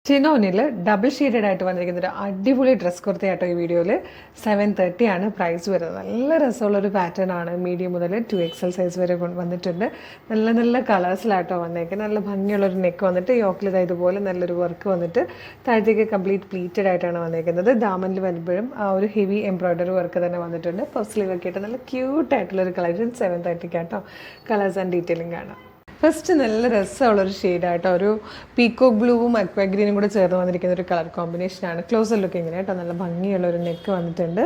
ചിനോനിൽ double shaded ആയിട്ട് വന്നിരിക്കുന്ന ഒരു അടിപൊളി ഡ്രസ് കുർത്തയാട്ടോ ഈ വീഡിയോയിൽ 730 ആണ് പ്രൈസ് വരുന്നത്. നല്ല രസമുള്ളൊരു പാറ്റേൺ ആണ്. മീഡിയം മുതൽ 2XL സൈസ് വരെ വന്നിട്ടുണ്ട്. നല്ല നല്ല കളേഴ്സിലാട്ടോ വന്നേക്കുന്നത്. നല്ല ഭംഗിയുള്ളൊരു നെക്ക് വന്നിട്ട് യോക്കിൽ ഇതുപോലെ നല്ലൊരു വർക്ക് വന്നിട്ട് താഴത്തേക്ക് കംപ്ലീറ്റ് പ്ലീറ്റഡ് ആയിട്ടാണ് വന്നേക്കുന്നത്. ദാമനിൽ വരുമ്പോഴും ആ ഒരു ഹെവി എംബ്രോയ്ഡറി വർക്ക് തന്നെ വന്നിട്ടുണ്ട്. പഫ് സ്ലീവ് ഒക്കെ ആയിട്ട് നല്ല ക്യൂട്ടായിട്ടുള്ളൊരു കളക്ഷൻ 730 ആട്ടോ. കളേഴ്സ് ആൻഡ് ഡീറ്റെയിലിംഗ് കാണാം. ഫസ്റ്റ് നല്ല രസമുള്ളൊരു ഷെയ്ഡായിട്ടോ, ഒരു പീക്കോക്ക് ബ്ലൂവും അക്വ ഗ്രീനും കൂടെ ചേർന്ന് വന്നിരിക്കുന്ന ഒരു കളർ കോമ്പിനേഷനാണ്. ക്ലോസർ ലുക്ക് ഇങ്ങനെ കേട്ടോ, നല്ല ഭംഗിയുള്ള ഒരു നെക്ക് വന്നിട്ടുണ്ട്.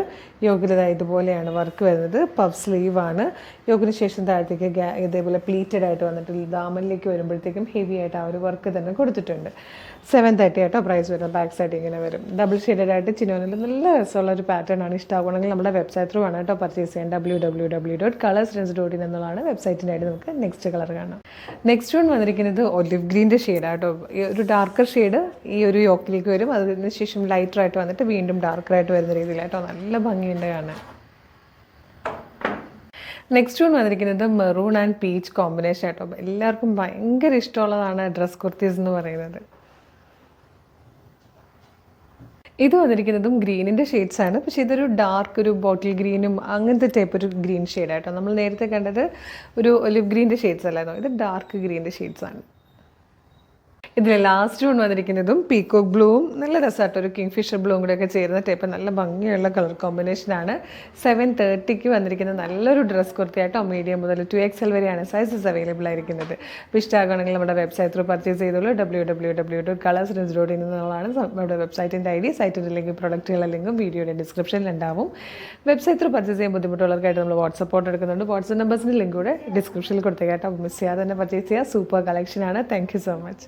യോഗ്യത ഇതുപോലെയാണ് വർക്ക് വരുന്നത്. പഫ് സ്ലീവാണ്. യോഗിന് ശേഷം താഴത്തേക്ക് ഇതേപോലെ പ്ലീറ്റഡ് ആയിട്ട് വന്നിട്ട് ദാമനിലേക്ക് വരുമ്പോഴത്തേക്കും ഹെവി ആയിട്ട് ആ ഒരു വർക്ക് തന്നെ കൊടുത്തിട്ടുണ്ട്. 730 ആയിട്ടോ പ്രൈസ് വരുന്നത്. ബാക്ക് സൈഡ് ഇങ്ങനെ വരും. ഡബിൾ ഷെയ്ഡഡ് ആയിട്ട് ചിനോനിൽ നല്ല രസമുള്ള ഒരു പാറ്റേൺ ആണ്. ഇഷ്ടമാണെങ്കിൽ നമ്മുടെ വെബ്സൈറ്റ് ത്രൂ ആണ് കേട്ടോ പർച്ചേസ് ചെയ്യാൻ. www.colorsrens.in എന്നുള്ളതാണ് വെബ്സൈറ്റിൻ്റെ ആയിട്ട്. നമുക്ക് നെക്സ്റ്റ് കളർ കാണാം. നെക്സ്റ്റ് വൺ വന്നിരിക്കുന്നത് ഒലിവ് ഗ്രീൻ്റെ ഷെയ്ഡാട്ടോ. ഒരു ഡാർക്കർ ഷെയ്ഡ് ഈ ഒരു യോക്കിലേക്ക് വരും. അതിന് ശേഷം ലൈറ്ററായിട്ട് വന്നിട്ട് വീണ്ടും ഡാർക്കറായിട്ട് വരുന്ന രീതിയിലായിട്ടോ. നല്ല ഭംഗിയുണ്ട് കാണാൻ. നെക്സ്റ്റ് വൺ വന്നിരിക്കുന്നത് മെറൂൺ ആൻഡ് പീച്ച് കോമ്പിനേഷൻ ആട്ടോ. എല്ലാവർക്കും ഭയങ്കര ഇഷ്ടമുള്ളതാണ് ഡ്രസ് കുർത്തീസ് എന്ന് പറയുന്നത്. ഇത് വന്നിരിക്കുന്നതും ഗ്രീനിൻ്റെ ഷെയ്ഡ്സാണ്. പക്ഷേ ഇതൊരു ഡാർക്ക് ഒരു ബോട്ടിൽ ഗ്രീനും അങ്ങനത്തെ ടൈപ്പ് ഒരു ഗ്രീൻ ഷെയ്ഡായിട്ടോ. നമ്മൾ നേരത്തെ കണ്ടത് ഒരു ഒലിവ് ഗ്രീൻ്റെ ഷെയ്ഡ്സ് അല്ലായിരുന്നു. ഇത് ഡാർക്ക് ഗ്രീൻ്റെ ഷെയ്ഡ്സാണ്. ഇതിൽ ലാസ്റ്റ് വൺ വന്നിരിക്കുന്നതും പീക്കോക്ക് ബ്ലൂവും നല്ല രസമായിട്ട് ഒരു കിങ് ഫിഷർ ബ്ലൂവും കൂടെയൊക്കെ ചേരുന്ന ടൈപ്പ് നല്ല ഭംഗിയുള്ള കളർ കോമ്പിനേഷനാണ്. 730 വന്നിരിക്കുന്ന നല്ലൊരു ഡ്രസ് കുർത്തിയായിട്ടോ. മീഡിയം മുതൽ 2XL വരെയാണ് സൈസസ് അവൈലബിൾ ആയിരിക്കുന്നത്. അപ്പോൾ ഇഷ്ടമാകണമെങ്കിൽ നമ്മുടെ വെബ്സൈറ്റ് ത്രൂ പർച്ചേസ് ചെയ്തോളൂ. www.colorsrens.in എന്നുള്ളതാണ് നമ്മുടെ വെബ്സൈറ്റിൻ്റെ ID. സൈറ്റിൻ്റെ ലിങ്ക് പ്രൊഡക്റ്റുകളുടെ ലിങ്കും വീഡിയോയുടെ ഡിസ്ക്രിപ്ഷനിൽ ഉണ്ടാവും. വെബ്സൈറ്റ് ത്രൂ പർച്ചേസ് ചെയ്യാൻ ബുദ്ധിമുട്ടുള്ളവർക്കായിട്ട് നമ്മൾ വാട്സപ്പ് ഓർഡർ എടുക്കുന്നുണ്ട്. വാട്സപ്പ് നമ്പേഴ്സിൻ്റെ ലിങ്ക് കൂടെ ഡിസ്ക്രിപ്ഷനിൽ കൊടുത്തേക്കാട്ടോ. മിസ് ചെയ്യാതെ തന്നെ പർച്ചേസ് ചെയ്യുക. സൂപ്പർ കളക്ഷനാണ്. Thank you so much.